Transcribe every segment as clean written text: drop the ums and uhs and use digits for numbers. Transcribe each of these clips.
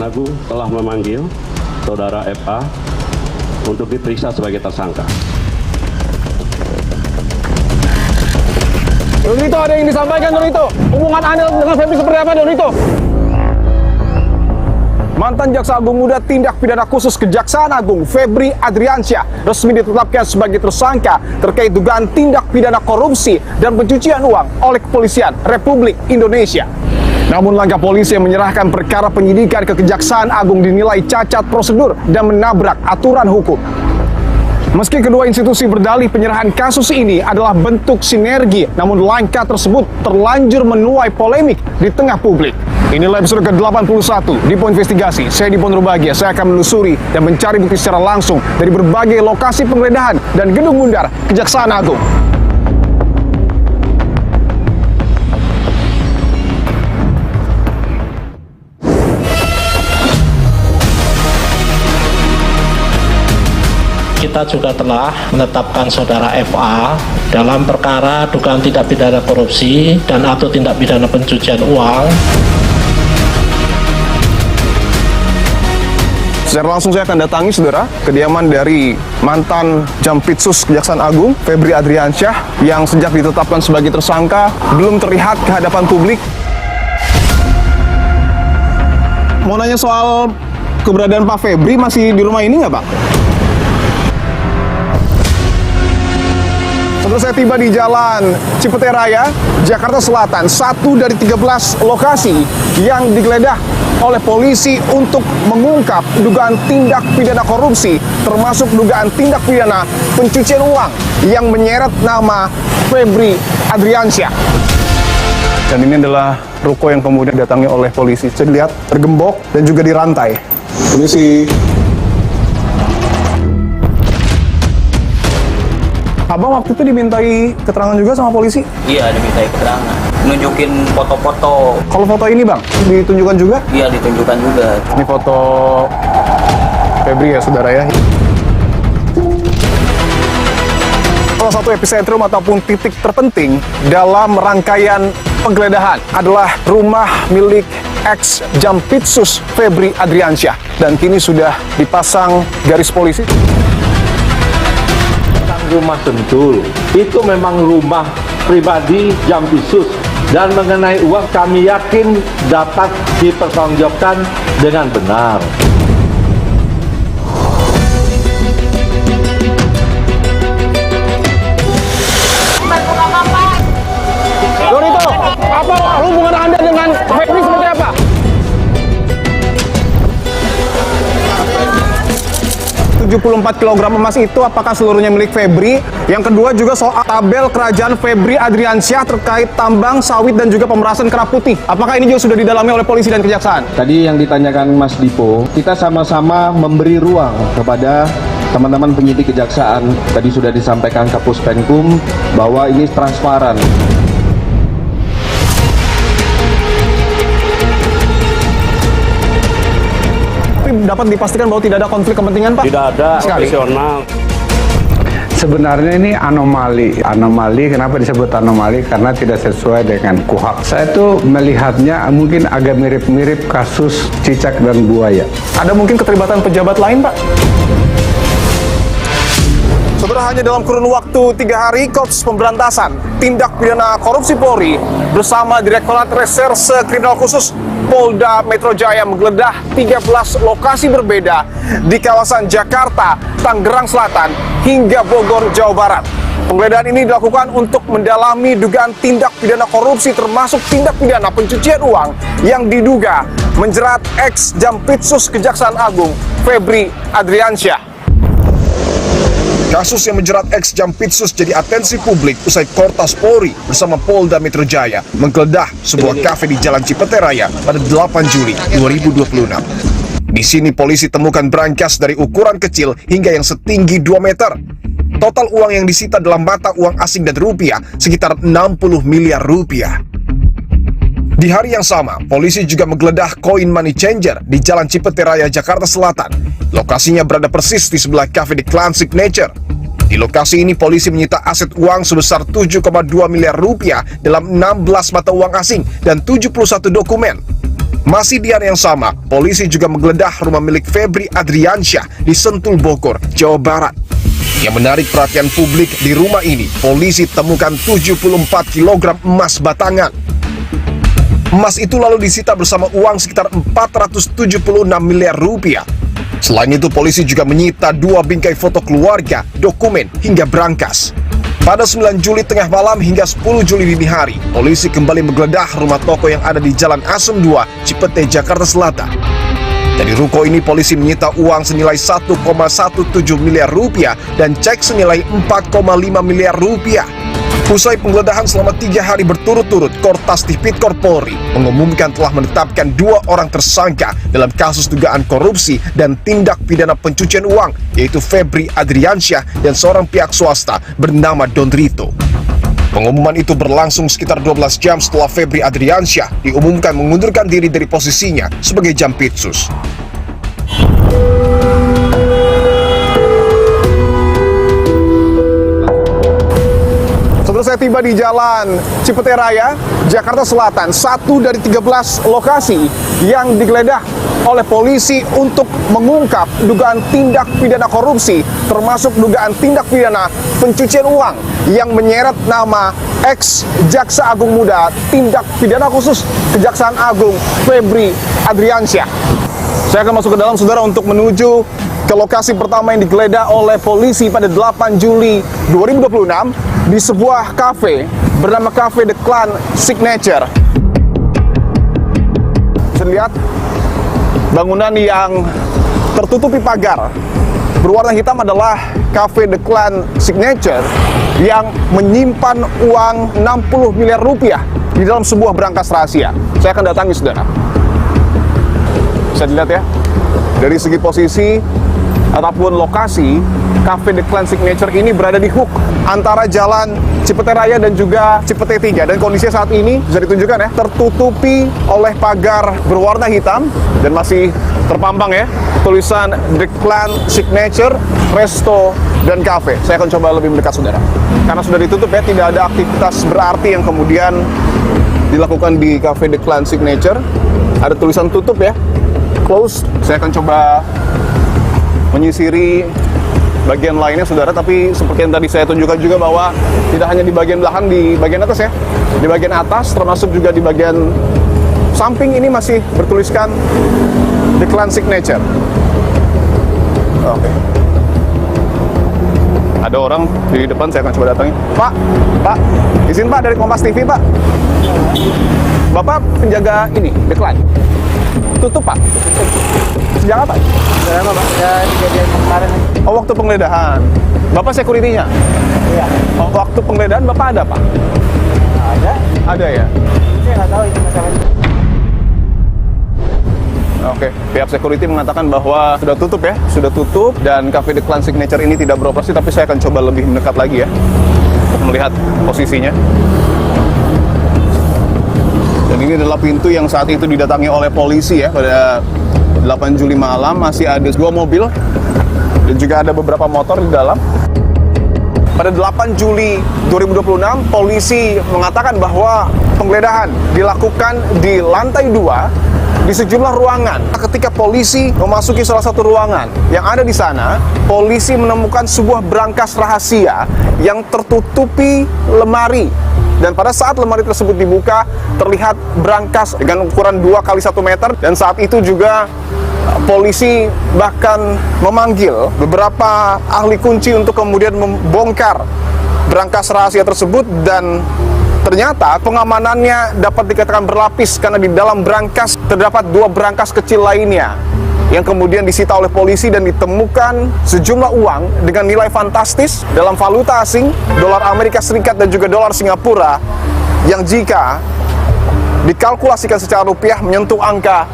Agung telah memanggil Saudara FA untuk diperiksa sebagai tersangka. Donito, ada yang disampaikan, Donito. Hubungan Anda dengan Febri seperti apa, Donito? Mantan Jaksa Agung Muda Tindak Pidana Khusus Kejaksaan Agung Febri Adriansyah resmi ditetapkan sebagai tersangka terkait dugaan tindak pidana korupsi dan pencucian uang oleh Kepolisian Republik Indonesia. Namun langkah polisi yang menyerahkan perkara penyidikan ke Kejaksaan Agung dinilai cacat prosedur dan menabrak aturan hukum. Meski kedua institusi berdalih penyerahan kasus ini adalah bentuk sinergi, namun langkah tersebut terlanjur menuai polemik di tengah publik. Inilah episode ke-81 di Poin Investigasi. Saya Dipon Rubagia, saya akan menelusuri dan mencari bukti secara langsung dari berbagai lokasi penggeledahan dan gedung bundar Kejaksaan Agung. Kita juga telah menetapkan Saudara FA dalam perkara dugaan tindak pidana korupsi dan atau tindak pidana pencucian uang. Secara langsung saya akan datangi, saudara, kediaman dari mantan Jampitsus Kejaksaan Agung Febri Adriansyah yang sejak ditetapkan sebagai tersangka belum terlihat ke hadapan publik. Mau nanya soal keberadaan Pak Febri, masih di rumah ini nggak, Pak? Setelah saya tiba di Jalan Cipete Raya, Jakarta Selatan, satu dari 13 lokasi yang digeledah oleh polisi untuk mengungkap dugaan tindak pidana korupsi, termasuk dugaan tindak pidana pencucian uang yang menyeret nama Febri Adriansyah. Dan ini adalah ruko yang kemudian didatangi oleh polisi. Saya lihat tergembok dan juga dirantai. Polisi. Abang waktu itu dimintai keterangan juga sama polisi? Iya, dimintai keterangan. Nunjukin foto-foto. Kalau foto ini, Bang, ditunjukkan juga? Iya, ditunjukkan juga. Ini foto Febri ya, saudara ya. Salah satu epicentrum ataupun titik terpenting dalam rangkaian penggeledahan adalah rumah milik ex Jampitsus Febri Adriansyah. Dan kini sudah dipasang garis polisi. Rumah Sentul itu memang rumah pribadi Jampitsus, dan mengenai uang kami yakin dapat dipertanggungjawabkan dengan benar. Donito, apa hubungan Anda dengan Febri seperti apa? ...74 kg emas itu apakah seluruhnya milik Febri? Yang kedua juga soal tabel kerajaan Febri Adriansyah terkait tambang, sawit, dan juga pemerasan kerah putih. Apakah ini juga sudah didalami oleh polisi dan kejaksaan? Tadi yang ditanyakan Mas Dipo, kita sama-sama memberi ruang kepada teman-teman penyidik kejaksaan. Tadi sudah disampaikan Kapus Penkum bahwa ini transparan. Dapat dipastikan bahwa tidak ada konflik kepentingan, Pak? Tidak ada, Sekali. profesional. Sebenarnya ini anomali. Anomali, kenapa disebut anomali? Karena tidak sesuai dengan KUHP. Saya tuh melihatnya mungkin agak mirip-mirip kasus cicak dan buaya. Ada mungkin keterlibatan pejabat lain, Pak? Saudara, hanya dalam kurun waktu 3 hari, Korps Pemberantasan Tindak Pidana Korupsi Polri bersama Direktorat Reserse Kriminal Khusus Polda Metro Jaya menggeledah 13 lokasi berbeda di kawasan Jakarta, Tangerang Selatan, hingga Bogor, Jawa Barat. Penggeledahan ini dilakukan untuk mendalami dugaan tindak pidana korupsi termasuk tindak pidana pencucian uang yang diduga menjerat ex Jampitsus Kejaksaan Agung Febri Adriansyah. Kasus yang menjerat ex Jampitsus jadi atensi publik usai Kortas Polri bersama Polda Metro Jaya menggeledah sebuah kafe di Jalan Cipete Raya pada 8 Juli 2026. Di sini polisi temukan brankas dari ukuran kecil hingga yang setinggi 2 meter. Total uang yang disita dalam mata uang asing dan rupiah sekitar 60 miliar rupiah. Di hari yang sama, polisi juga menggeledah koin money changer di Jalan Cipete Raya, Jakarta Selatan. Lokasinya berada persis di sebelah kafe The Clan Signature. Di lokasi ini, polisi menyita aset uang sebesar 7,2 miliar rupiah dalam 16 mata uang asing dan 71 dokumen. Masih di hari yang sama, polisi juga menggeledah rumah milik Febri Adriansyah di Sentul, Bogor, Jawa Barat. Yang menarik perhatian publik, di rumah ini, polisi temukan 74 kg emas batangan. Emas itu lalu disita bersama uang sekitar 476 miliar rupiah. Selain itu, polisi juga menyita 2 bingkai foto keluarga, dokumen, hingga brankas. Pada 9 Juli tengah malam hingga 10 Juli dini hari, polisi kembali menggeledah rumah toko yang ada di Jalan Asem 2, Cipete, Jakarta Selatan. Dari ruko ini polisi menyita uang senilai 1,17 miliar rupiah dan cek senilai 4,5 miliar rupiah. Usai penggeledahan selama 3 hari berturut-turut, Kortas Tipikor Polri mengumumkan telah menetapkan 2 orang tersangka dalam kasus dugaan korupsi dan tindak pidana pencucian uang, yaitu Febri Adriansyah dan seorang pihak swasta bernama Don Rito. Pengumuman itu berlangsung sekitar 12 jam setelah Febri Adriansyah diumumkan mengundurkan diri dari posisinya sebagai Jampitsus. Setelah saya tiba di Jalan Cipete Raya, Jakarta Selatan, satu dari 13 lokasi yang digeledah oleh polisi untuk mengungkap dugaan tindak pidana korupsi, termasuk dugaan tindak pidana pencucian uang yang menyeret nama ex-Jaksa Agung Muda Tindak Pidana Khusus Kejaksaan Agung Febri Adriansyah. Saya akan masuk ke dalam, saudara, untuk menuju ke lokasi pertama yang digeledah oleh polisi pada 8 Juli 2026 di sebuah kafe bernama Cafe The Clan Signature. Bisa lihat bangunan yang tertutupi pagar berwarna hitam adalah Cafe The Clan Signature yang menyimpan uang 60 miliar rupiah di dalam sebuah brankas rahasia. Saya akan datangi, saudara. Bisa dilihat ya, dari segi posisi ataupun lokasi, Cafe The Clan Signature ini berada di hook antara Jalan Cipete Raya dan juga Cipete 3. Dan kondisinya saat ini bisa ditunjukkan ya, tertutupi oleh pagar berwarna hitam dan masih terpampang ya tulisan The Clan Signature Resto dan Cafe. Saya akan coba lebih mendekat, saudara. Karena sudah ditutup ya, tidak ada aktivitas berarti yang kemudian dilakukan di Cafe The Clan Signature. Ada tulisan tutup ya, closed. Saya akan coba menyisiri bagian lainnya, saudara, tapi seperti yang tadi saya tunjukkan juga bahwa tidak hanya di bagian belakang, di bagian atas ya, di bagian atas termasuk juga di bagian samping ini masih bertuliskan The Clan Signature. Oke. Ada orang di depan, saya akan coba datangi. Pak, izin Pak, dari Kompas TV Pak. Bapak penjaga ini, The Clan. Tutup Pak. Sejak apa? Sudah lama Pak, ya kejadian kemarin. Oh, waktu penggeledahan. Bapak security-nya? Iya. Oh, waktu penggeledahan Bapak ada Pak? Ada. Ada ya? Saya nggak tahu itu masalahnya. Oke, pihak security mengatakan bahwa sudah tutup ya, sudah tutup dan Cafe The Clan Signature ini tidak beroperasi, tapi saya akan coba lebih mendekat lagi ya untuk melihat posisinya. Dan ini adalah pintu yang saat itu didatangi oleh polisi ya, pada 8 Juli malam. Masih ada 2 mobil dan juga ada beberapa motor di dalam. Pada 8 Juli 2026, polisi mengatakan bahwa penggeledahan dilakukan di lantai 2 di sejumlah ruangan. Ketika polisi memasuki salah satu ruangan yang ada di sana, polisi menemukan sebuah brankas rahasia yang tertutupi lemari. Dan pada saat lemari tersebut dibuka, terlihat brankas dengan ukuran 2 kali 1 meter. Dan saat itu juga polisi bahkan memanggil beberapa ahli kunci untuk kemudian membongkar brankas rahasia tersebut. Dan ternyata pengamanannya dapat dikatakan berlapis karena di dalam brankas terdapat 2 brankas kecil lainnya yang kemudian disita oleh polisi dan ditemukan sejumlah uang dengan nilai fantastis dalam valuta asing, dolar Amerika Serikat dan juga dolar Singapura, yang jika dikalkulasikan secara rupiah menyentuh angka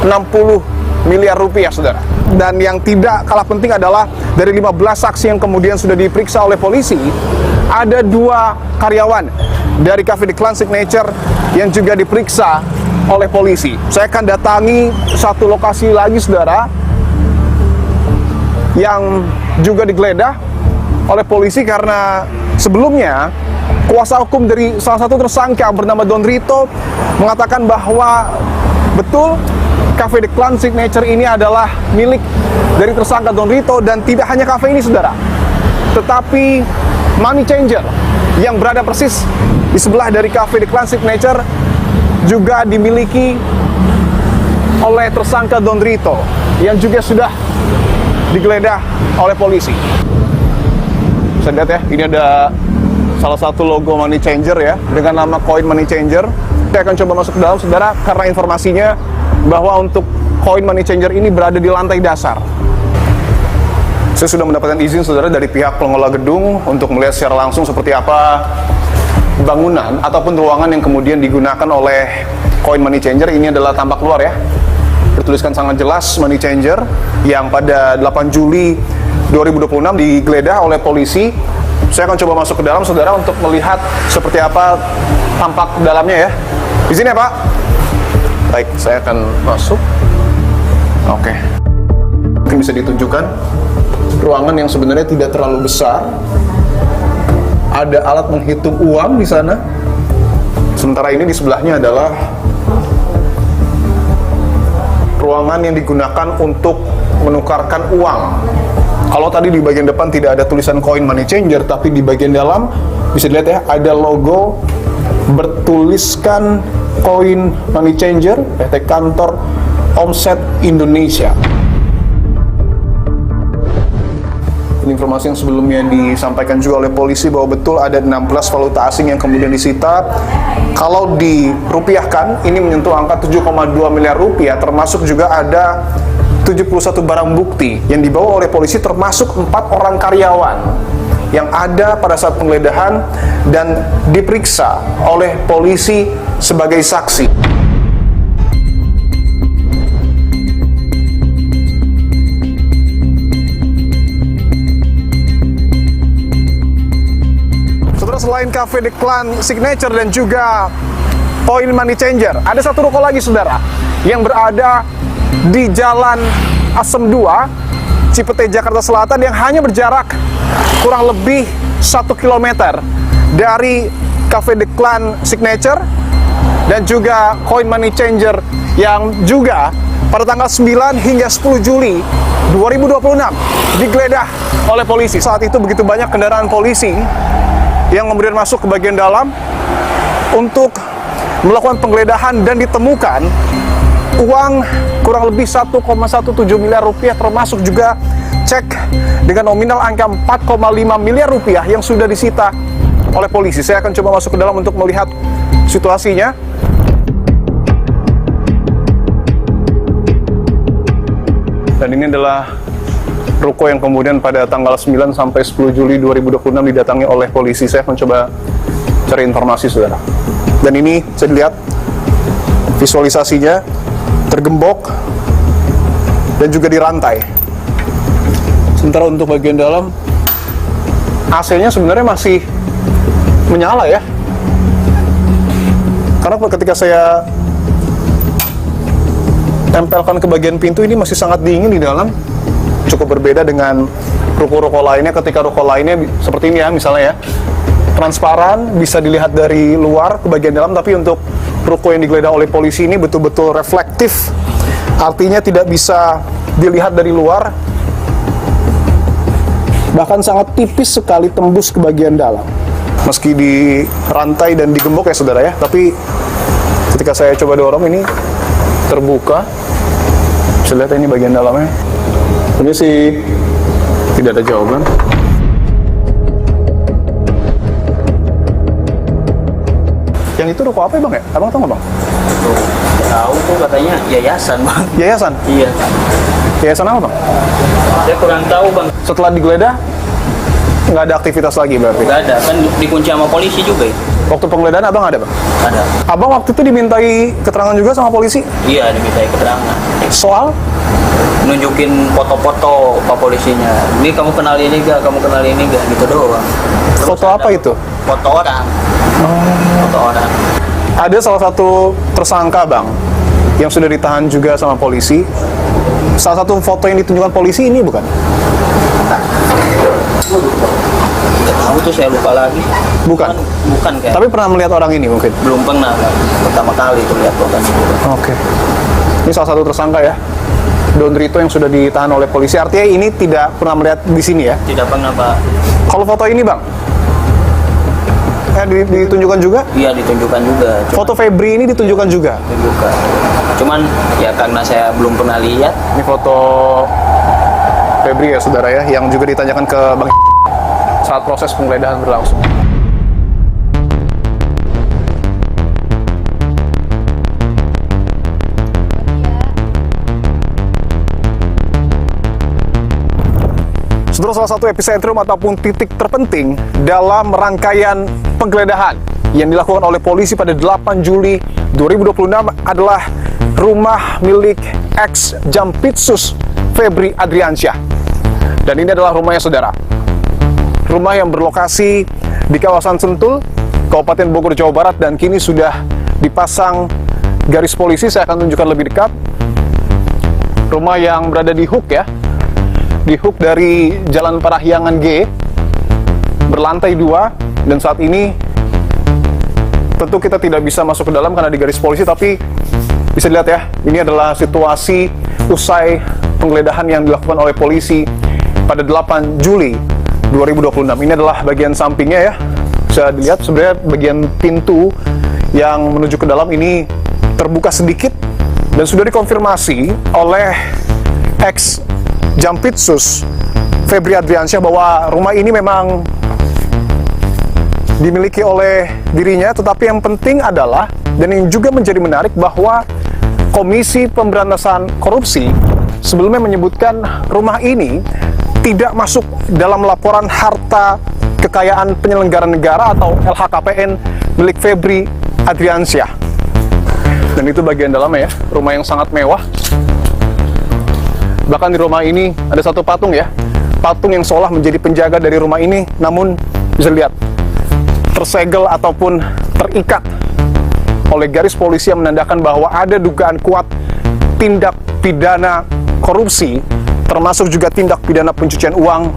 60 miliar rupiah, saudara. Dan yang tidak kalah penting adalah dari 15 saksi yang kemudian sudah diperiksa oleh polisi, ada 2 karyawan dari Cafe The Clan Signature yang juga diperiksa oleh polisi. Saya akan datangi satu lokasi lagi, saudara, yang juga digeledah oleh polisi karena sebelumnya kuasa hukum dari salah satu tersangka bernama Don Rito mengatakan bahwa betul Cafe The Clan Signature ini adalah milik dari tersangka Don Rito, dan tidak hanya kafe ini saudara, tetapi Money Changer yang berada persis di sebelah dari Cafe The Clan Signature juga dimiliki oleh tersangka Don Rito yang juga sudah digeledah oleh polisi. Bisa lihat ya, ini ada salah satu logo Money Changer ya, dengan nama koin Money Changer. Saya akan coba masuk ke dalam saudara, karena informasinya bahwa untuk koin Money Changer ini berada di lantai dasar. Saya sudah mendapatkan izin saudara dari pihak pengelola gedung untuk melihat secara langsung seperti apa bangunan ataupun ruangan yang kemudian digunakan oleh koin Money Changer. Ini adalah tampak luar ya, bertuliskan sangat jelas Money Changer, yang pada 8 Juli 2026 digeledah oleh polisi. Saya akan coba masuk ke dalam saudara untuk melihat seperti apa tampak dalamnya ya. Izin ya Pak. Baik, saya akan masuk. Oke. Mungkin bisa ditunjukkan ruangan yang sebenarnya tidak terlalu besar. Ada alat menghitung uang di sana. Sementara ini di sebelahnya adalah ruangan yang digunakan untuk menukarkan uang. Kalau tadi di bagian depan tidak ada tulisan koin Money Changer, tapi di bagian dalam bisa dilihat ya, ada logo bertuliskan koin Money Changer PT Kantor Omset Indonesia. Ini informasi yang sebelumnya disampaikan juga oleh polisi bahwa betul ada 16 valuta asing yang kemudian disita. Kalau dirupiahkan, ini menyentuh angka 7,2 miliar rupiah, termasuk juga ada 71 barang bukti yang dibawa oleh polisi, termasuk 4 orang karyawan yang ada pada saat penggeledahan dan diperiksa oleh polisi sebagai saksi. Saudara, selain Cafe The Clan Signature dan juga koin Money Changer, ada satu ruko lagi saudara yang berada di Jalan Asem 2, Cipete, Jakarta Selatan, yang hanya berjarak kurang lebih 1 km dari Cafe The Clan Signature dan juga koin Money Changer, yang juga pada tanggal 9 hingga 10 Juli 2026 digeledah oleh polisi. Saat itu begitu banyak kendaraan polisi yang kemudian masuk ke bagian dalam untuk melakukan penggeledahan, dan ditemukan uang kurang lebih 1,17 miliar rupiah, termasuk juga cek dengan nominal angka 4,5 miliar rupiah yang sudah disita oleh polisi. Saya akan coba masuk ke dalam untuk melihat situasinya. Dan ini adalah ruko yang kemudian pada tanggal 9 sampai 10 Juli 2026 didatangi oleh polisi. Saya akan coba cari informasi saudara. Dan ini saya lihat visualisasinya tergembok dan juga dirantai. Sementara untuk bagian dalam, AC-nya sebenarnya masih menyala ya. Karena ketika saya tempelkan ke bagian pintu, ini masih sangat dingin di dalam. Cukup berbeda dengan ruko-ruko lainnya. Ketika ruko lainnya seperti ini ya, misalnya ya, transparan, bisa dilihat dari luar ke bagian dalam. Tapi untuk ruko yang digeledah oleh polisi ini betul-betul reflektif, artinya tidak bisa dilihat dari luar, bahkan sangat tipis sekali tembus ke bagian dalam. Meski dirantai dan digembok ya saudara ya, tapi ketika saya coba dorong ini terbuka. Bisa lihat ini bagian dalamnya. Ini sih tidak ada jawaban. Yang itu ruko apa ya bang ya? Abang tahu nggak bang? Tahu tuh katanya yayasan bang. Yayasan? Iya. Yayasan apa bang? Saya kurang tahu bang. Setelah digeledah, nggak ada aktivitas lagi berarti? Nggak ada, kan dikunci sama polisi juga ya. Waktu penggeledahan abang ada bang? Ada. Abang waktu itu dimintai keterangan juga sama polisi? Iya, dimintai keterangan. Soal? Nunjukin foto-foto pak polisinya. Ini kamu kenal ini gak? Kamu kenal ini gak? Gitu doang. Terus Foto apa itu? Foto orang. Foto orang. Ada salah satu tersangka bang yang sudah ditahan juga sama polisi. Salah satu foto yang ditunjukkan polisi ini bukan? Nggak tahu tuh, saya lupa lagi. Bukan? Bukan kayak. Tapi pernah melihat orang ini mungkin? Belum pernah bang. Pertama kali tuh lihat orang. Oke. Ini salah satu tersangka ya, Don Rito yang sudah ditahan oleh polisi. Artinya ini tidak pernah melihat di sini ya? Tidak pernah, Pak. Kalau foto ini bang, ditunjukkan juga? Iya, ditunjukkan juga. Foto Febri ini ditunjukkan juga? Ditunjukkan. Cuman ya karena saya belum pernah lihat. Ini foto Febri ya saudara ya, yang juga ditanyakan ke Bang saat proses penggeledahan berlangsung. Saudara, salah satu epicentrum ataupun titik terpenting dalam rangkaian penggeledahan yang dilakukan oleh polisi pada 8 Juli 2026 adalah rumah milik ex Jampitsus Febri Adriansyah. Dan ini adalah rumahnya saudara. Rumah yang berlokasi di kawasan Sentul, Kabupaten Bogor, Jawa Barat, dan kini sudah dipasang garis polisi. Saya akan tunjukkan lebih dekat. Rumah yang berada di Hook ya, di Hook dari Jalan Parahyangan G, berlantai 2, dan saat ini tentu kita tidak bisa masuk ke dalam karena di garis polisi, tapi bisa dilihat ya, ini adalah situasi usai penggeledahan yang dilakukan oleh polisi pada 8 Juli 2026. Ini adalah bagian sampingnya ya, bisa dilihat sebenarnya bagian pintu yang menuju ke dalam ini terbuka sedikit, dan sudah dikonfirmasi oleh ex Jampitsus Febri Adriansyah bahwa rumah ini memang dimiliki oleh dirinya. Tetapi yang penting adalah, dan yang juga menjadi menarik, bahwa Komisi Pemberantasan Korupsi sebelumnya menyebutkan rumah ini tidak masuk dalam laporan harta kekayaan penyelenggara negara atau LHKPN milik Febri Adriansyah. Dan itu bagian dalamnya ya, rumah yang sangat mewah. Bahkan di rumah ini ada satu patung ya, patung yang seolah menjadi penjaga dari rumah ini, namun bisa lihat tersegel ataupun terikat oleh garis polisi yang menandakan bahwa ada dugaan kuat tindak pidana korupsi, termasuk juga tindak pidana pencucian uang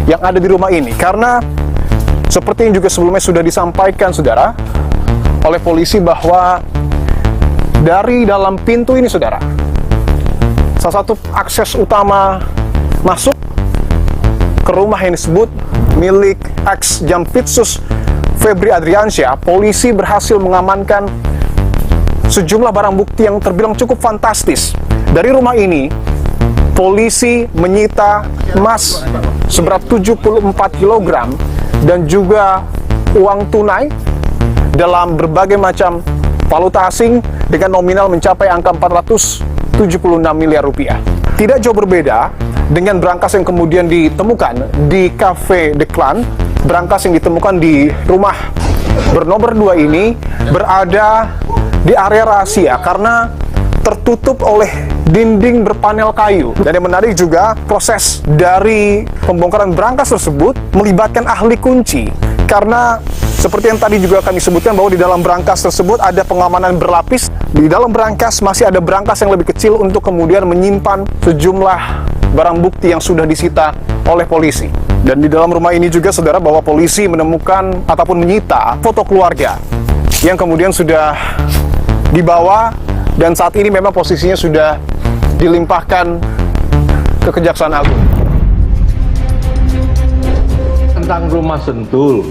yang ada di rumah ini. Karena seperti yang juga sebelumnya sudah disampaikan saudara oleh polisi, bahwa dari dalam pintu ini saudara, salah satu akses utama masuk ke rumah yang disebut milik ex Jampitsus Febri Adriansyah, polisi berhasil mengamankan sejumlah barang bukti yang terbilang cukup fantastis. Dari rumah ini, polisi menyita emas seberat 74 kg dan juga uang tunai dalam berbagai macam valuta asing dengan nominal mencapai angka 476 miliar rupiah. Tidak jauh berbeda dengan berangkas yang kemudian ditemukan di Cafe The Clan. Berangkas yang ditemukan di rumah bernomor 2 ini berada di area rahasia karena tertutup oleh dinding berpanel kayu. Dan yang menarik juga, proses dari pembongkaran berangkas tersebut melibatkan ahli kunci, karena seperti yang tadi juga kami sebutkan bahwa di dalam berangkas tersebut ada pengamanan berlapis. Di dalam berangkas masih ada berangkas yang lebih kecil untuk kemudian menyimpan sejumlah barang bukti yang sudah disita oleh polisi. Dan di dalam rumah ini juga saudara, bahwa polisi menemukan ataupun menyita foto keluarga yang kemudian sudah dibawa, dan saat ini memang posisinya sudah dilimpahkan ke Kejaksaan Agung. Tentang rumah Sentul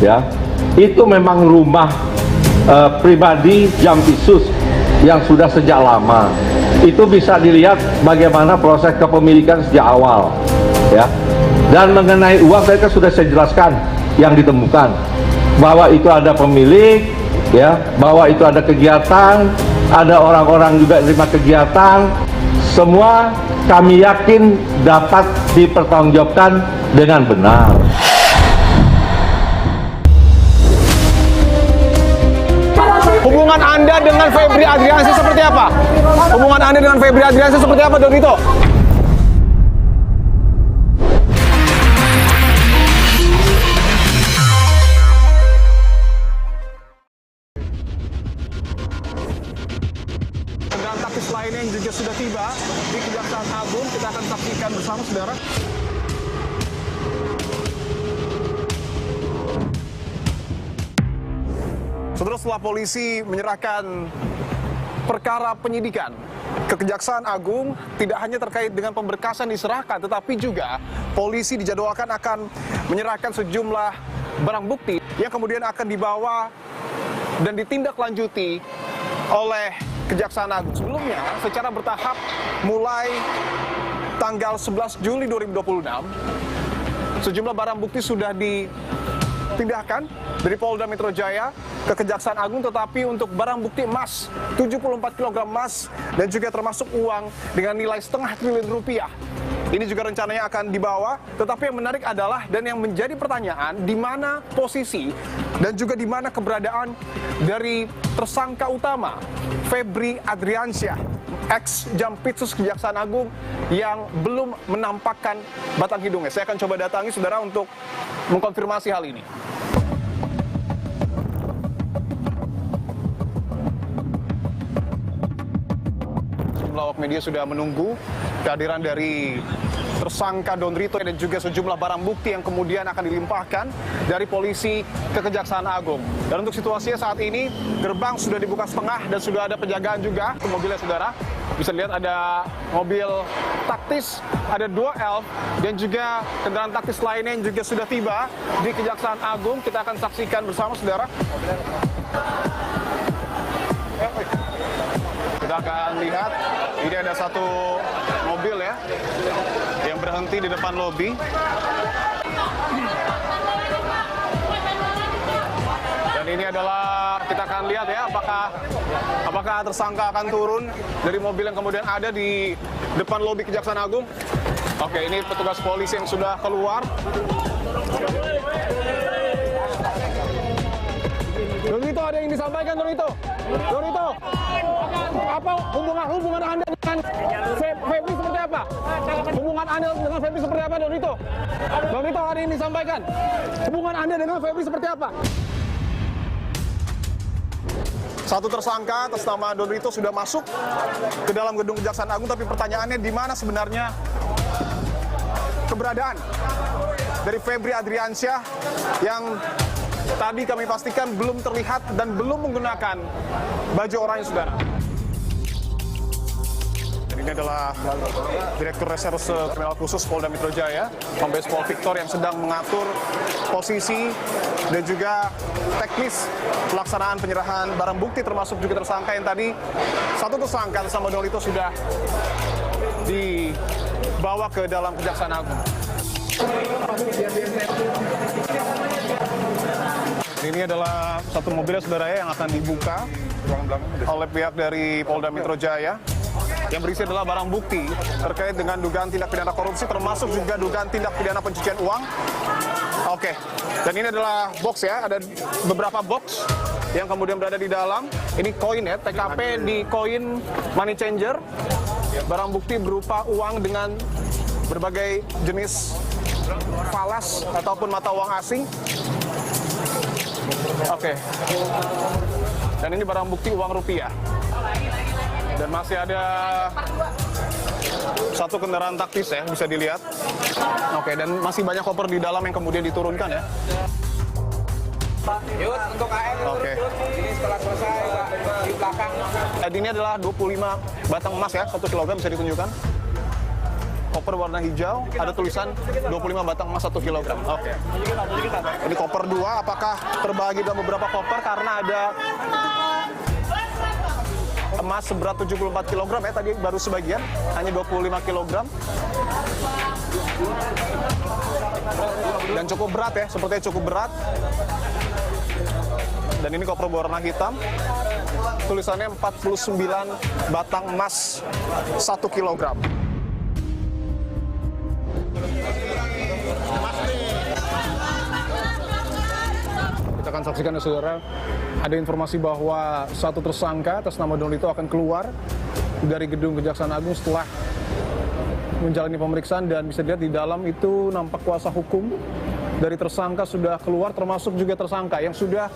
ya, itu memang rumah pribadi Jampitsus yang sudah sejak lama. Itu bisa dilihat bagaimana proses kepemilikan sejak awal ya. Dan mengenai uang tadi kan sudah saya jelaskan yang ditemukan, bahwa itu ada pemilik ya, bahwa itu ada kegiatan, ada orang-orang juga terima kegiatan. Semua kami yakin dapat dipertanggungjawabkan dengan benar. Hubungan Anda dengan Febri Adriansyah seperti apa? Hubungan Anda dengan Febri Adriansyah seperti apa, Don Rito? Dan taktis lainnya yang juga sudah tiba di Kejaksaan Agung, kita akan saksikan bersama saudara. Saudara, setelah polisi menyerahkan perkara penyidikan ke Kejaksaan Agung tidak hanya terkait dengan pemberkasan diserahkan, tetapi juga polisi dijadwalkan akan menyerahkan sejumlah barang bukti yang kemudian akan dibawa dan ditindaklanjuti oleh Kejaksaan Agung. Sebelumnya, secara bertahap mulai tanggal 11 Juli 2026, sejumlah barang bukti sudah dipindahkan dari Polda Metro Jaya ke Kejaksaan Agung, tetapi untuk barang bukti emas 74 kg emas dan juga termasuk uang dengan nilai setengah triliun rupiah, ini juga rencananya akan dibawa. Tetapi yang menarik adalah dan yang menjadi pertanyaan, di mana posisi dan juga di mana keberadaan dari tersangka utama Febri Adriansyah, ex Jampitsus Kejaksaan Agung, yang belum menampakkan batang hidungnya. Saya akan coba datangi saudara untuk mengkonfirmasi hal ini. Awak media sudah menunggu kehadiran dari tersangka Don Rito dan juga sejumlah barang bukti yang kemudian akan dilimpahkan dari polisi ke Kejaksaan Agung. Dan untuk situasinya saat ini, gerbang sudah dibuka setengah dan sudah ada penjagaan juga ke mobilnya saudara. Bisa lihat ada mobil taktis, ada 2 Elf dan juga kendaraan taktis lainnya yang juga sudah tiba di Kejaksaan Agung. Kita akan saksikan bersama saudara. Kita akan lihat, ini ada satu mobil ya yang berhenti di depan lobi. Dan ini adalah, kita akan lihat ya apakah tersangka akan turun dari mobil yang kemudian ada di depan lobi Kejaksaan Agung. Oke, ini petugas polisi yang sudah keluar. Dorito, ada yang disampaikan Dorito. Dorito, apa hubungan Anda dengan Febri seperti apa? Hubungan Anda dengan Febri seperti apa, Dorito? Dorito, ada yang disampaikan. Hubungan Anda dengan Febri seperti apa? Satu tersangka atas nama Don Rito sudah masuk ke dalam gedung Kejaksaan Agung, tapi pertanyaannya di mana sebenarnya keberadaan dari Febri Adriansyah yang tadi kami pastikan belum terlihat dan belum menggunakan baju oranye saudara. Ini adalah Direktur Reserse Kriminal Khusus Polda Metro Jaya, Kombes Pol Victor, yang sedang mengatur posisi dan juga teknis pelaksanaan penyerahan barang bukti termasuk juga tersangka yang tadi, satu tersangka bersama Don Rito sudah dibawa ke dalam Kejaksaan Agung. Ini adalah satu mobilnya saudara yang akan dibuka oleh pihak dari Polda Metro Jaya yang berisi adalah barang bukti terkait dengan dugaan tindak pidana korupsi termasuk juga dugaan tindak pidana pencucian uang. Oke, dan ini adalah box ya, ada beberapa box yang kemudian berada di dalam. Ini koin ya, TKP di koin money changer. Barang bukti berupa uang dengan berbagai jenis falas ataupun mata uang asing. Oke. Dan ini barang bukti uang rupiah. Dan masih ada satu kendaraan taktis ya, bisa dilihat. Oke, dan masih banyak koper di dalam yang kemudian diturunkan ya. Yud, untuk AN. Oke. Ini setelah selesai, Pak, di belakang. Dan ini adalah 25 batang emas ya, 1 kg bisa ditunjukkan. Koper warna hijau, ada tulisan 25 batang emas 1 kg. Oke. Ini koper 2, apakah terbagi dalam beberapa koper karena ada emas seberat 74 kg ya, tadi baru sebagian, hanya 25 kg. Dan cukup berat ya, sepertinya cukup berat. Dan ini koper berwarna hitam, tulisannya 49 batang emas 1 kg. Kita akan saksikan ya saudara, ada informasi bahwa satu tersangka atas nama Don Rito akan keluar dari gedung Kejaksaan Agung setelah menjalani pemeriksaan, dan bisa dilihat di dalam itu nampak kuasa hukum dari tersangka sudah keluar, termasuk juga tersangka yang sudah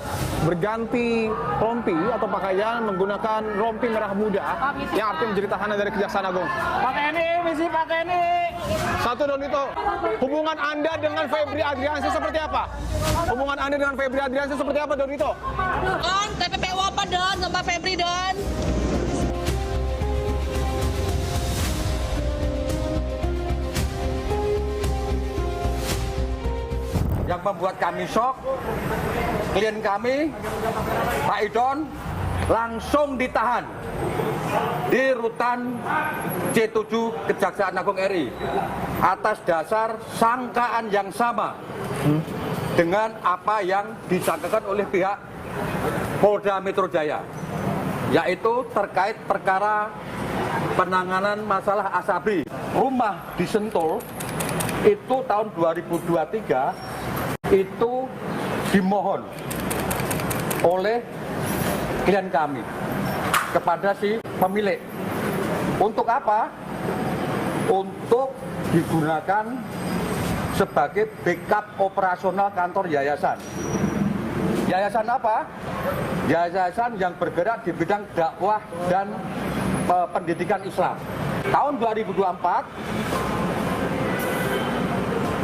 berganti rompi atau pakaian menggunakan rompi merah muda yang artinya menjadi tahanan dari Kejaksaan Agung. Pak TNI, misi Pak TNI. Satu, Don Rito, hubungan Anda dengan Febri Adriansyah seperti apa? Hubungan Anda dengan Febri Adriansyah seperti apa, Don Rito? Don, TPPU apa Don sama Febri Don? membuat kami shock. Klien kami, Pak Idon, langsung ditahan di rutan C7 Kejaksaan Agung RI atas dasar sangkaan yang sama dengan apa yang disangkakan oleh pihak Polda Metro Jaya, yaitu terkait perkara penanganan masalah ASABRI. Rumah di Sentul itu tahun 2023 itu dimohon oleh klien kami kepada si pemilik. Untuk apa? Untuk digunakan sebagai backup operasional kantor yayasan. Yayasan apa? Yayasan yang bergerak di bidang dakwah dan pendidikan Islam. Tahun 2024,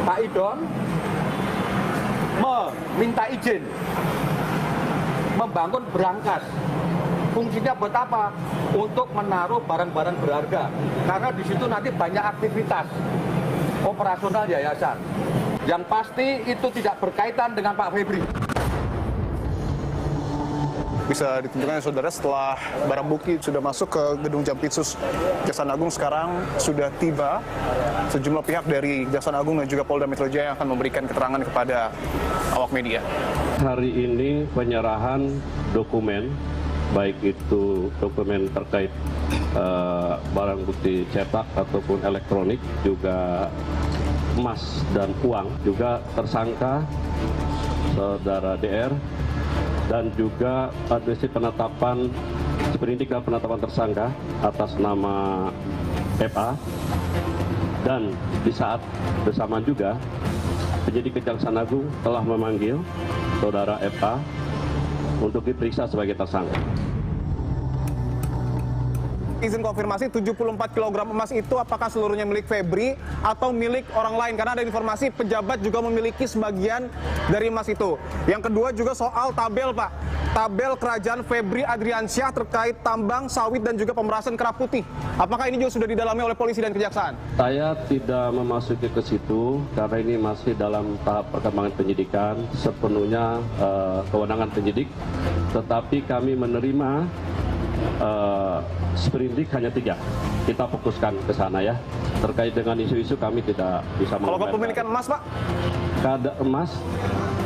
Pak Idon meminta izin membangun berangkas. Fungsinya buat apa? Untuk menaruh barang-barang berharga. Karena di situ nanti banyak aktivitas operasional yayasan. Yang pasti itu tidak berkaitan dengan Pak Febri. Bisa ditunjukkan saudara, setelah barang bukti sudah masuk ke gedung Jampitsus Kejaksaan Agung, sekarang sudah tiba sejumlah pihak dari Kejaksaan Agung dan juga Polda Metro Jaya yang akan memberikan keterangan kepada awak media. Hari ini penyerahan dokumen, baik itu dokumen terkait barang bukti cetak ataupun elektronik, juga emas dan uang, juga tersangka saudara DR, dan juga adresi penetapan seperindik dan penetapan tersangka atas nama FA. Dan di saat bersamaan juga penyidik Kejaksaan Agung telah memanggil saudara FA untuk diperiksa sebagai tersangka. Izin konfirmasi, 74 kg emas itu apakah seluruhnya milik Febri atau milik orang lain? Karena ada informasi pejabat juga memiliki sebagian dari emas itu. Yang kedua juga soal tabel, Pak. Tabel kerajaan Febri Adriansyah terkait tambang, sawit, dan juga pemerasan kerap putih. Apakah ini juga sudah didalami oleh polisi dan kejaksaan? Saya tidak memasuki ke situ karena ini masih dalam tahap perkembangan penyidikan, sepenuhnya kewenangan penyidik. Tetapi kami menerima sprindik hanya 3. Kita fokuskan ke sana ya. Terkait dengan isu-isu kami tidak bisa Kalau mengomentari. kepemilikan emas, Pak? Kada emas,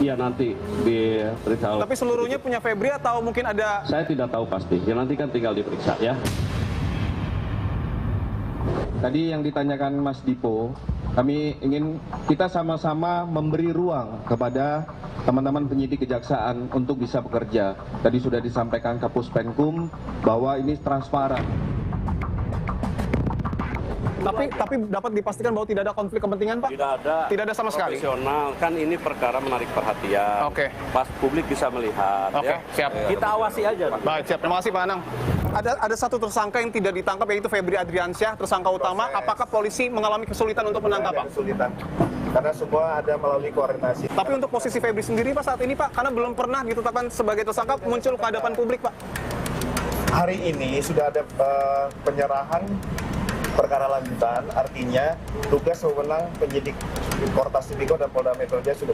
iya nanti diperiksa. Tapi seluruhnya punya Febri atau mungkin ada? Saya tidak tahu pasti. Ya nanti kan tinggal diperiksa ya. Tadi yang ditanyakan Mas Dipo, kami ingin kita sama-sama memberi ruang kepada teman-teman penyidik kejaksaan untuk bisa bekerja. Tadi sudah disampaikan Kapus Penkum bahwa ini transparan. Tapi dapat dipastikan bahwa tidak ada konflik kepentingan, Pak? Tidak ada. Tidak ada sama sekali. Profesional, kan ini perkara menarik perhatian. Oke. Pas publik bisa melihat. Oke, ya. siap. Kita awasi aja. Baik, siap. Terima kasih, Pak Anang. Ada satu tersangka yang tidak ditangkap, yaitu Febri Adriansyah, tersangka utama. Apakah polisi mengalami kesulitan untuk menangkap, Pak? Kesulitan, karena semua ada melalui koordinasi. Tapi untuk posisi Febri sendiri, Pak, saat ini, Pak, karena belum pernah ditetapkan sebagai tersangka, muncul ke hadapan publik, Pak. Hari ini sudah ada penyerahan perkara lanjutan, artinya tugas wewenang penyidik Kortas Tipikor dan Polda Metro Jaya sudah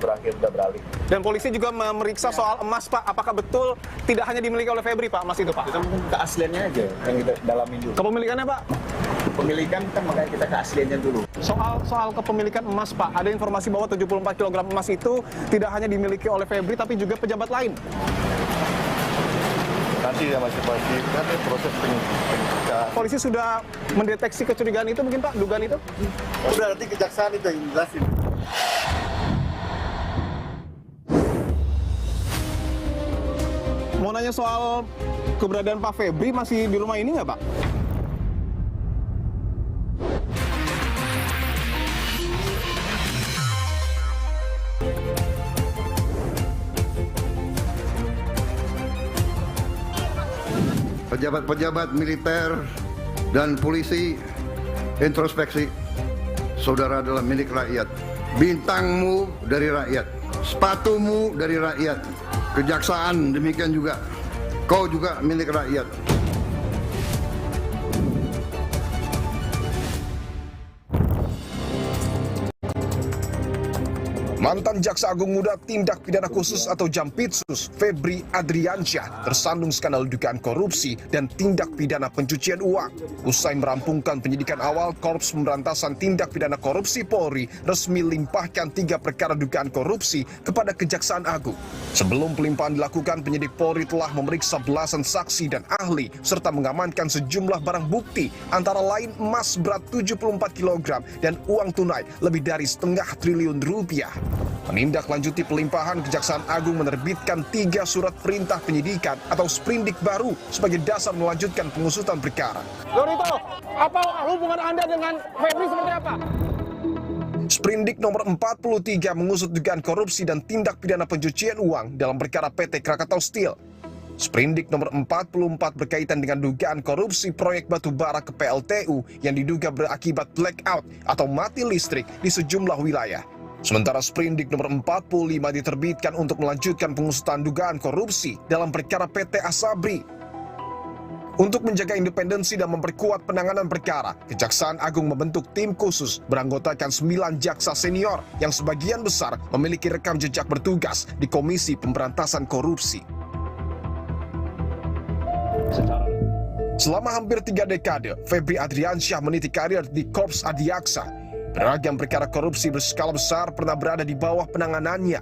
beralih. Dan polisi juga memeriksa soal emas, Pak. Apakah betul tidak hanya dimiliki oleh Febri, Pak, emas itu, Pak? Kita mungkin keasliannya aja yang kita dalami dulu. Kepemilikannya, Pak? Pemilikan kan makanya kita keasliannya dulu. Soal kepemilikan emas, Pak, ada informasi bahwa 74 kg emas itu tidak hanya dimiliki oleh Febri, tapi juga pejabat lain. Nanti ya masih nanti proses penyidikan. Polisi sudah mendeteksi kecurigaan itu mungkin, Pak, dugaan itu? Sudah, nanti kejaksaan itu yang jelasin. Mau nanya soal keberadaan Pak Febri masih di rumah ini nggak, Pak? Pejabat-pejabat militer dan polisi introspeksi. Saudara adalah milik rakyat. Bintangmu dari rakyat, sepatumu dari rakyat. Kejaksaan demikian juga. Kau juga milik rakyat. Mantan Jaksa Agung Muda Tindak Pidana Khusus atau Jampitsus Febri Adriansyah tersandung skandal dugaan korupsi dan tindak pidana pencucian uang. Usai merampungkan penyidikan awal, Korps Pemberantasan Tindak Pidana Korupsi Polri resmi limpahkan 3 perkara dugaan korupsi kepada Kejaksaan Agung. Sebelum pelimpahan dilakukan, penyidik Polri telah memeriksa belasan saksi dan ahli serta mengamankan sejumlah barang bukti antara lain emas berat 74 kg dan uang tunai lebih dari setengah triliun rupiah. Menindaklanjuti pelimpahan, Kejaksaan Agung menerbitkan 3 surat perintah penyidikan atau sprindik baru sebagai dasar melanjutkan pengusutan perkara. Dorito, apa hubungan Anda dengan Febri seperti apa? Sprindik nomor 43 mengusut dugaan korupsi dan tindak pidana pencucian uang dalam perkara PT Krakatau Steel. Sprindik nomor 44 berkaitan dengan dugaan korupsi proyek batu bara ke PLTU yang diduga berakibat blackout atau mati listrik di sejumlah wilayah. Sementara sprindik nomor 45 diterbitkan untuk melanjutkan pengusutan dugaan korupsi dalam perkara PT Asabri. Untuk menjaga independensi dan memperkuat penanganan perkara, Kejaksaan Agung membentuk tim khusus beranggotakan 9 jaksa senior yang sebagian besar memiliki rekam jejak bertugas di Komisi Pemberantasan Korupsi. Selama hampir 3 dekade, Febri Adriansyah meniti karir di Korps Adiaksa. Beragam perkara korupsi berskala besar pernah berada di bawah penanganannya.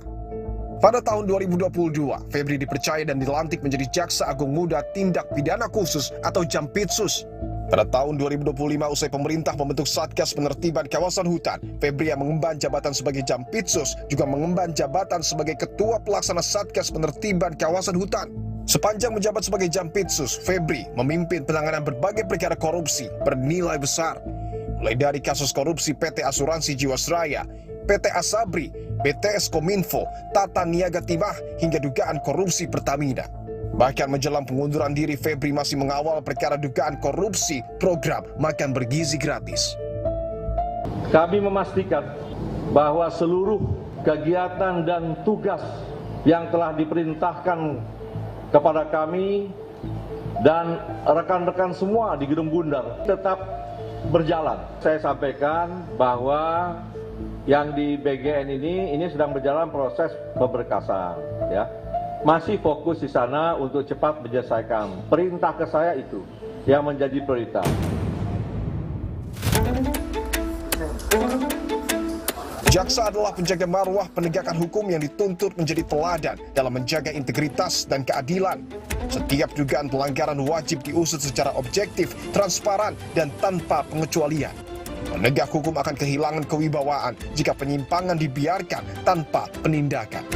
Pada tahun 2022, Febri dipercaya dan dilantik menjadi Jaksa Agung Muda Tindak Pidana Khusus atau Jampitsus. Pada tahun 2025, usai pemerintah membentuk Satgas Penertiban Kawasan Hutan, Febri yang mengemban jabatan sebagai Jampitsus juga mengemban jabatan sebagai Ketua Pelaksana Satgas Penertiban Kawasan Hutan. Sepanjang menjabat sebagai Jampitsus, Febri memimpin penanganan berbagai perkara korupsi bernilai besar. Mulai dari kasus korupsi PT Asuransi Jiwasraya, PT Asabri, BTS Kominfo, Tata Niaga Timah, hingga dugaan korupsi Pertamina. Bahkan menjelang pengunduran diri, Febri masih mengawal perkara dugaan korupsi program makan bergizi gratis. Kami memastikan bahwa seluruh kegiatan dan tugas yang telah diperintahkan kepada kami dan rekan-rekan semua di Gedung Bundar tetap berjalan. Saya sampaikan bahwa yang di BGN ini sedang berjalan proses pemberkasan, ya. Masih fokus di sana untuk cepat menyelesaikan. Perintah ke saya itu yang menjadi prioritas. Jaksa adalah penjaga marwah penegakan hukum yang dituntut menjadi teladan dalam menjaga integritas dan keadilan. Setiap dugaan pelanggaran wajib diusut secara objektif, transparan, dan tanpa pengecualian. Penegak hukum akan kehilangan kewibawaan jika penyimpangan dibiarkan tanpa penindakan.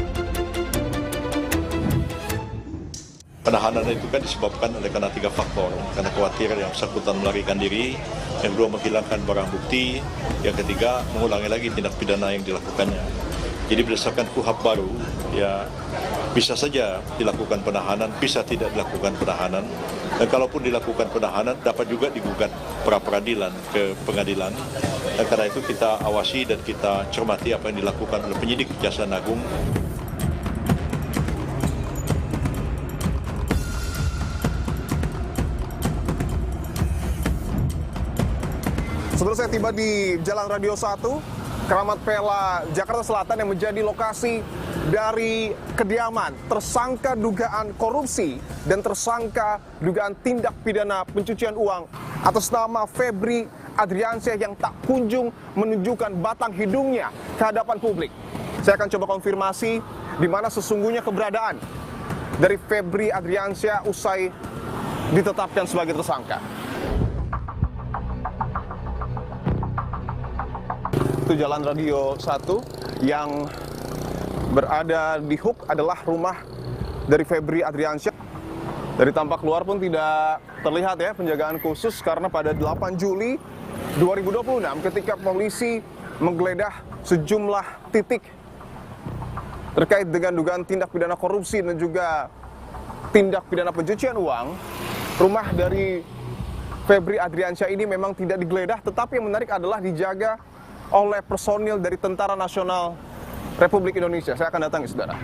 Penahanan itu kan disebabkan oleh karena 3 faktor. Karena khawatir yang bersangkutan melarikan diri, yang kedua menghilangkan barang bukti, yang ketiga mengulangi lagi tindak pidana yang dilakukannya. Jadi berdasarkan KUHP baru, ya bisa saja dilakukan penahanan, bisa tidak dilakukan penahanan. Dan kalaupun dilakukan penahanan, dapat juga digugat pra-peradilan ke pengadilan. Dan karena itu kita awasi dan kita cermati apa yang dilakukan oleh penyidik Kejaksaan Agung. Setelah saya tiba di Jalan Radio 1, Keramat Pela, Jakarta Selatan yang menjadi lokasi dari kediaman tersangka dugaan korupsi dan tersangka dugaan tindak pidana pencucian uang atas nama Febri Adriansyah yang tak kunjung menunjukkan batang hidungnya ke hadapan publik. Saya akan coba konfirmasi di mana sesungguhnya keberadaan dari Febri Adriansyah usai ditetapkan sebagai tersangka. Itu Jalan Radio 1 yang berada di Hook adalah rumah dari Febri Adriansyah. Dari tampak luar pun tidak terlihat ya penjagaan khusus karena pada 8 Juli 2026 ketika polisi menggeledah sejumlah titik terkait dengan dugaan tindak pidana korupsi dan juga tindak pidana pencucian uang, rumah dari Febri Adriansyah ini memang tidak digeledah, tetapi yang menarik adalah dijaga oleh personil dari Tentara Nasional Republik Indonesia. Saya akan datangi, saudara.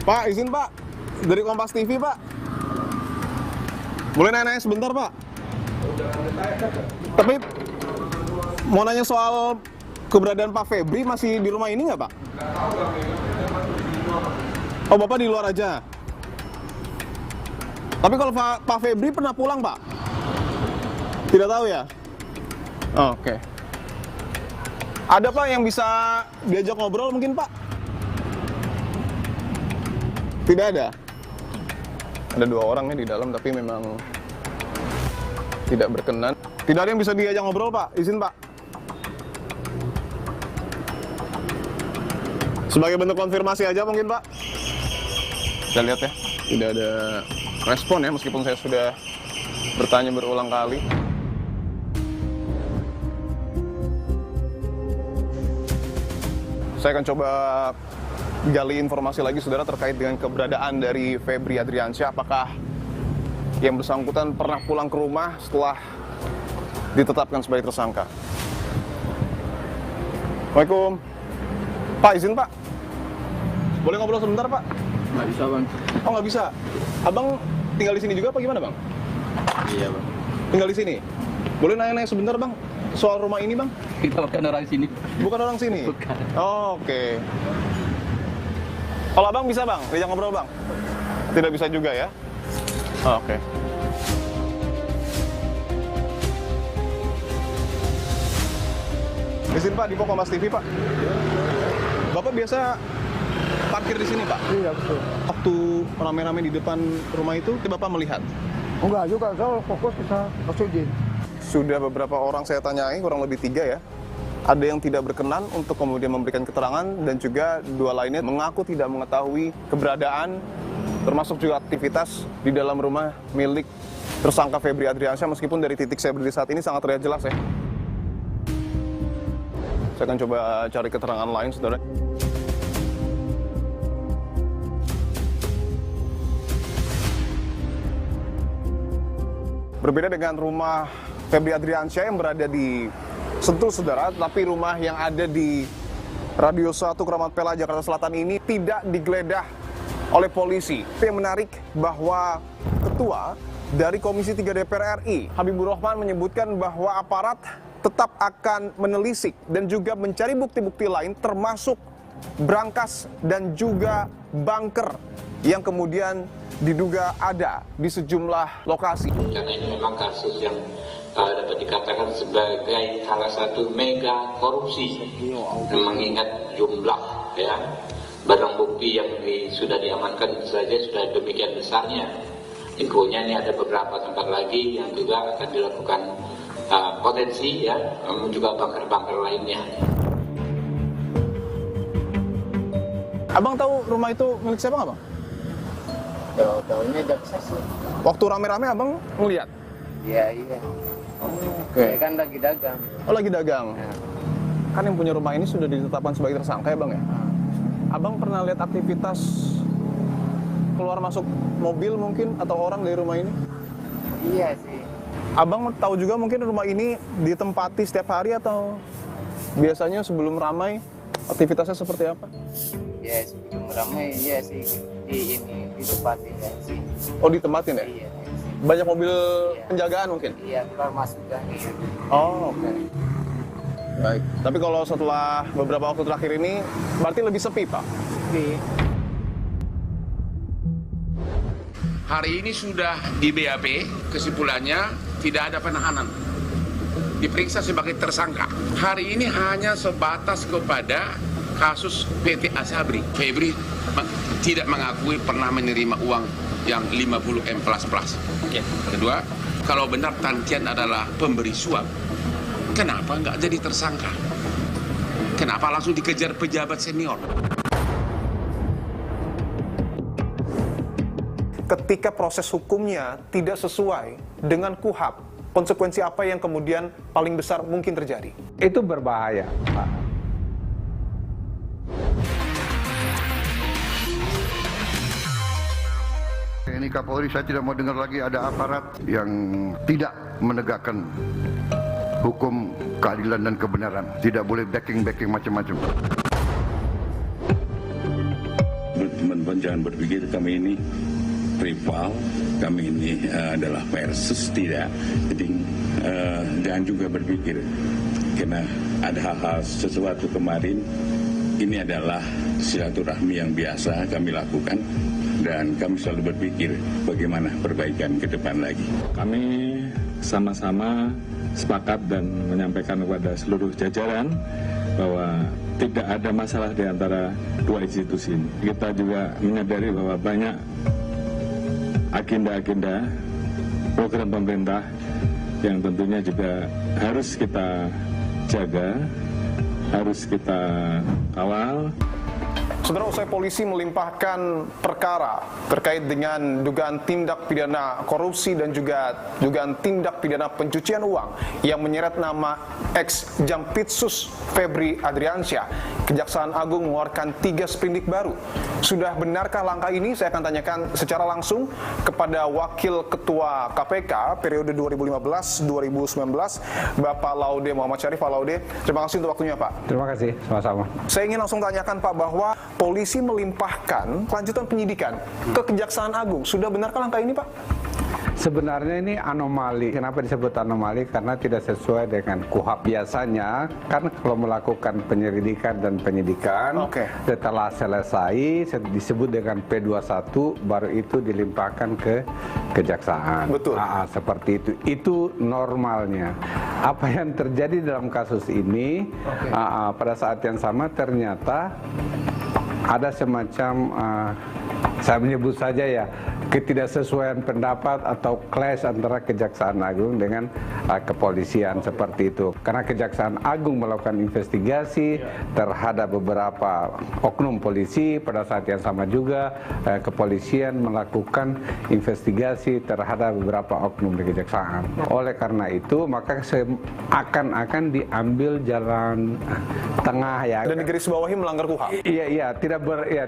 Pak, izin Pak, dari Kompas TV Pak. Boleh nanya-nanya sebentar Pak? Tapi Mau nanya soal keberadaan Pak Febri, masih di rumah ini nggak Pak? Oh, Bapak di luar aja. Tapi kalau Pak Febri pernah pulang Pak? Tidak tahu ya? Oke. Ada Pak yang bisa diajak ngobrol mungkin Pak? Tidak ada? Ada 2 orangnya di dalam tapi memang tidak berkenan. Tidak ada yang bisa diajak ngobrol Pak? Izin Pak. Sebagai bentuk konfirmasi aja mungkin Pak. Kita lihat ya. Tidak ada respon ya meskipun saya sudah bertanya berulang kali. Saya akan coba gali informasi lagi saudara terkait dengan keberadaan dari Febri Adriansyah. Apakah yang bersangkutan pernah pulang ke rumah setelah ditetapkan sebagai tersangka? Assalamualaikum. Pak, izin Pak. Boleh ngobrol sebentar Pak? Nggak bisa Bang. Oh nggak bisa. Abang tinggal di sini juga apa gimana Bang? Iya Bang. Tinggal di sini. Boleh nanya-nanya sebentar Bang soal rumah ini Bang? Kita bukan orang sini. Bukan orang sini? Bukan. Oh, oke. Kalau Abang bisa Bang, diajak ngobrol Bang? Tidak bisa juga ya? Oh, oke. Izin Pak, di Kompas TV Pak. Bapak biasa parkir di sini Pak? Iya betul. Waktu rame-rame di depan rumah itu, Bapak melihat? Enggak juga, saya fokus kita izin. Sudah beberapa orang saya tanyai, kurang lebih 3 ya. Ada yang tidak berkenan untuk kemudian memberikan keterangan dan juga 2 lainnya mengaku tidak mengetahui keberadaan termasuk juga aktivitas di dalam rumah milik tersangka Febri Adriansyah meskipun dari titik saya berdiri saat ini sangat terlihat jelas ya. Saya akan coba cari keterangan lain saudara. Berbeda dengan rumah Febri Adriansyah yang berada di Sentul saudara, tapi rumah yang ada di Radio 1 Keramat Pela Jakarta Selatan ini tidak digeledah oleh polisi. Yang menarik bahwa ketua dari Komisi 3 DPR RI, Habibur Rahman, menyebutkan bahwa aparat tetap akan menelisik dan juga mencari bukti-bukti lain termasuk brankas dan juga bunker yang kemudian diduga ada di sejumlah lokasi. Karena ini memang kasus yang dapat dikatakan sebagai salah satu mega korupsi, mengingat jumlah ya barang bukti yang sudah diamankan saja sudah demikian besarnya. Infonya ini ada beberapa tempat lagi yang juga akan dilakukan potensi ya, juga bunker-bunker lainnya. Abang tahu rumah itu milik siapa nggak Bang? Tahunya jaksa sih. Waktu rame-rame Abang ngeliat? Iya. Oke. Saya kan lagi dagang. Oh lagi dagang? Ya. Kan yang punya rumah ini sudah ditetapkan sebagai tersangka ya Bang ya? Abang pernah lihat aktivitas keluar masuk mobil mungkin atau orang dari rumah ini? Iya sih. Abang tahu juga mungkin rumah ini ditempati setiap hari atau biasanya sebelum ramai aktivitasnya seperti apa? Ya sebelum ramai ya sih ditempatin ya sih. Oh ditempatin ya? Iya. Banyak mobil penjagaan mungkin? Iya, keluar masuk kan. Oh, oke. Baik. Tapi kalau setelah beberapa waktu terakhir ini, berarti lebih sepi, Pak? Sepi. Hari ini sudah di BAP, kesimpulannya tidak ada penahanan. Diperiksa sebagai tersangka. Hari ini hanya sebatas kepada kasus PT Asabri. Febri tidak mengakui pernah menerima uang yang 50 M++. Kedua, kalau benar Tantian adalah pemberi suap, kenapa nggak jadi tersangka? Kenapa langsung dikejar pejabat senior? Ketika proses hukumnya tidak sesuai dengan KUHAP, konsekuensi apa yang kemudian paling besar mungkin terjadi? Itu berbahaya, Pak. Ini Kapolri, saya tidak mau dengar lagi ada aparat yang tidak menegakkan hukum, keadilan dan kebenaran. Tidak boleh backing macam-macam. Teman-teman jangan berpikir kami ini rival, kami ini adalah versus, tidak. Jadi jangan juga berpikir karena ada hal-hal sesuatu kemarin. Ini adalah silaturahmi yang biasa kami lakukan dan kami selalu berpikir bagaimana perbaikan ke depan lagi. Kami sama-sama sepakat dan menyampaikan kepada seluruh jajaran bahwa tidak ada masalah di antara dua institusi ini. Kita juga menyadari bahwa banyak agenda-agenda program pemerintah yang tentunya juga harus kita jaga, harus kita kawal. Saudara, usai polisi melimpahkan perkara terkait dengan dugaan tindak pidana korupsi dan juga dugaan tindak pidana pencucian uang yang menyeret nama ex-Jampitsus Febri Adriansyah, Kejaksaan Agung mengeluarkan 3 sprindik baru. Sudah benarkah langkah ini? Saya akan tanyakan secara langsung kepada Wakil Ketua KPK periode 2015-2019, Bapak Laude Muhammad Syarif. Pak Laude, terima kasih untuk waktunya, Pak. Terima kasih, sama-sama. Saya ingin langsung tanyakan, Pak, bahwa polisi melimpahkan kelanjutan penyidikan ke Kejaksaan Agung. Sudah benarkah langkah ini, Pak? Sebenarnya ini anomali. Kenapa disebut anomali? Karena tidak sesuai dengan KUHP. Biasanya kan kalau melakukan penyelidikan dan penyidikan, setelah selesai disebut dengan P21, baru itu dilimpahkan ke Kejaksaan. Betul. Seperti itu. Itu normalnya. Apa yang terjadi dalam kasus ini, pada saat yang sama ternyata ada semacam, saya menyebut saja ya, ketidaksesuaian pendapat atau clash antara Kejaksaan Agung dengan kepolisian seperti itu. Karena Kejaksaan Agung melakukan investigasi terhadap beberapa oknum polisi, pada saat yang sama juga kepolisian melakukan investigasi terhadap beberapa oknum di Kejaksaan. Oleh karena itu, maka akan diambil jalan tengah ya. Dan digarisbawahi melanggar KUHP. Iya,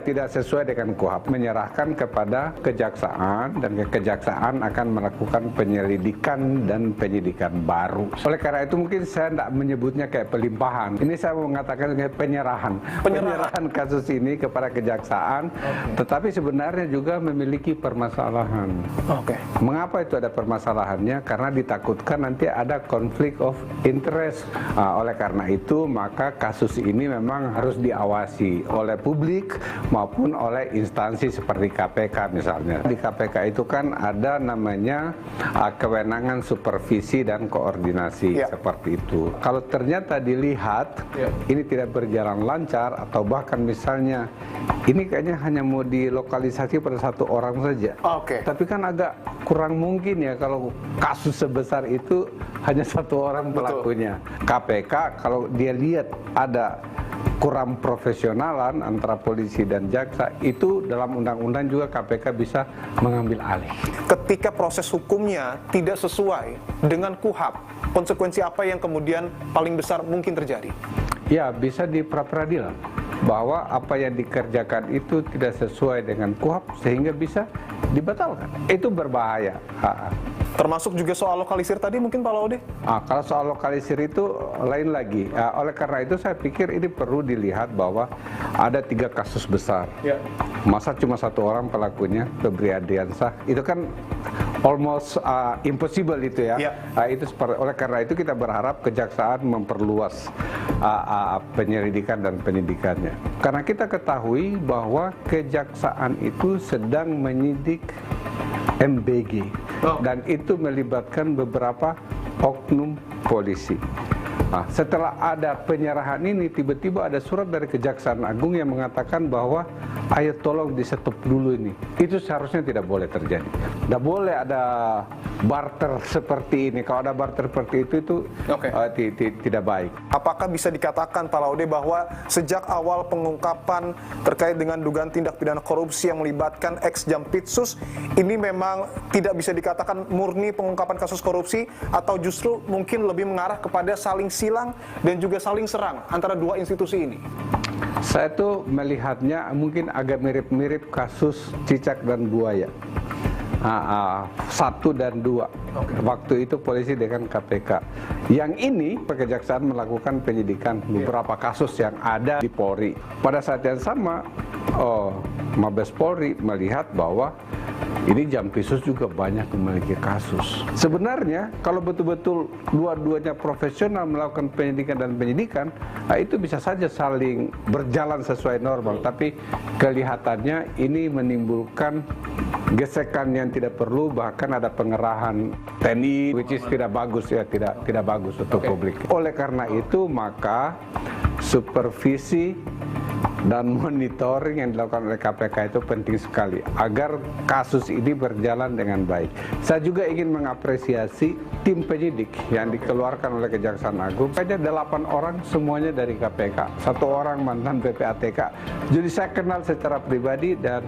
tidak sesuai dengan KUHP. Menyerahkan kepada Kejaksaan dan Kejaksaan akan melakukan penyelidikan dan penyidikan baru. Oleh karena itu mungkin saya tidak menyebutnya kayak pelimpahan. Ini saya mau mengatakan kayak penyerahan kasus ini kepada Kejaksaan. Tetapi sebenarnya juga memiliki permasalahan. Mengapa itu ada permasalahannya? Karena ditakutkan nanti ada konflik of interest. Oleh karena itu maka kasus ini memang harus diawasi oleh publik maupun oleh instansi seperti KPK misalnya. Di KPK itu kan ada namanya kewenangan supervisi dan koordinasi seperti itu. Kalau ternyata dilihat ini tidak berjalan lancar atau bahkan misalnya ini kayaknya hanya mau dilokalisasi pada satu orang saja. Tapi kan agak kurang mungkin ya kalau kasus sebesar itu hanya satu orang pelakunya. KPK kalau dia lihat ada kurang profesionalan antara polisi dan jaksa, itu dalam undang-undang juga KPK bisa mengambil alih. Ketika proses hukumnya tidak sesuai dengan KUHP, konsekuensi apa yang kemudian paling besar mungkin terjadi? Ya, bisa di pra-peradilan. Bahwa apa yang dikerjakan itu tidak sesuai dengan KUHP sehingga bisa dibatalkan. Itu berbahaya. Termasuk juga soal lokalisir tadi mungkin Pak Laude? Kalau soal lokalisir itu lain lagi. Oleh karena itu saya pikir ini perlu dilihat bahwa ada 3 kasus besar. Masa cuma satu orang pelakunya, Febri Adriansyah, itu kan almost impossible itu ya. Oleh karena itu kita berharap Kejaksaan memperluas penyelidikan dan penyidikannya. Karena kita ketahui bahwa Kejaksaan itu sedang menyidik MBG dan itu melibatkan beberapa oknum polisi. Setelah ada penyerahan ini, tiba-tiba ada surat dari Kejaksaan Agung yang mengatakan bahwa ayo tolong di stop dulu ini. Itu seharusnya tidak boleh terjadi. Tidak boleh ada barter seperti ini. Kalau ada barter seperti itu tidak baik. Apakah bisa dikatakan Pak Laude bahwa sejak awal pengungkapan terkait dengan dugaan tindak pidana korupsi yang melibatkan ex-Jampitsus, ini memang tidak bisa dikatakan murni pengungkapan kasus korupsi atau justru mungkin lebih mengarah kepada saling silang dan juga saling serang antara dua institusi ini? Saya tuh melihatnya mungkin agak mirip-mirip kasus cicak dan buaya. 1 dan 2. Waktu itu polisi dengan KPK. Yang ini Kejaksaan melakukan penyidikan beberapa kasus yang ada di Polri. Pada saat yang sama, Mabes Polri melihat bahwa Ini Jampisus juga banyak memiliki kasus. Sebenarnya kalau betul-betul dua-duanya profesional melakukan penyidikan dan penyidikan, nah itu bisa saja saling berjalan sesuai normal. Tapi kelihatannya ini menimbulkan gesekan yang tidak perlu, bahkan ada pengerahan TNI, which is tidak bagus ya, tidak bagus untuk publik. Oleh karena itu maka supervisi dan monitoring yang dilakukan oleh KPK itu penting sekali agar kasus ini berjalan dengan baik. Saya juga ingin mengapresiasi tim penyidik yang dikeluarkan oleh Kejaksaan Agung. Hanya 8 orang semuanya dari KPK, 1 orang mantan PPATK. Jadi saya kenal secara pribadi dan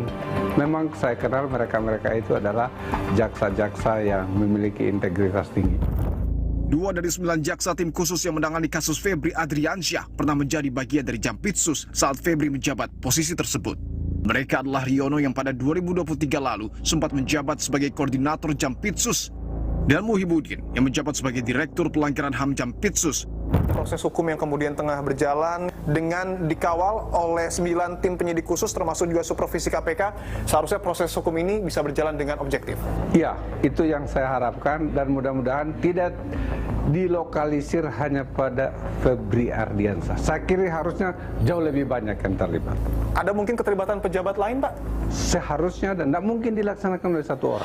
memang saya kenal mereka-mereka itu adalah jaksa-jaksa yang memiliki integritas tinggi. 2 dari 9 jaksa tim khusus yang menangani kasus Febri Adriansyah pernah menjadi bagian dari Jampitsus saat Febri menjabat posisi tersebut. Mereka adalah Riono yang pada 2023 lalu sempat menjabat sebagai koordinator Jampitsus dan Muhibudin yang menjabat sebagai Direktur Pelanggaran HAM Jampitsus. Proses hukum yang kemudian tengah berjalan dengan dikawal oleh 9 tim penyidik khusus termasuk juga supervisi KPK, seharusnya proses hukum ini bisa berjalan dengan objektif. Iya, itu yang saya harapkan dan mudah-mudahan tidak dilokalisir hanya pada Febri Ardiansyah. Saya kira harusnya jauh lebih banyak yang terlibat. Ada mungkin keterlibatan pejabat lain, Pak? Seharusnya dan tidak mungkin dilaksanakan oleh 1 orang.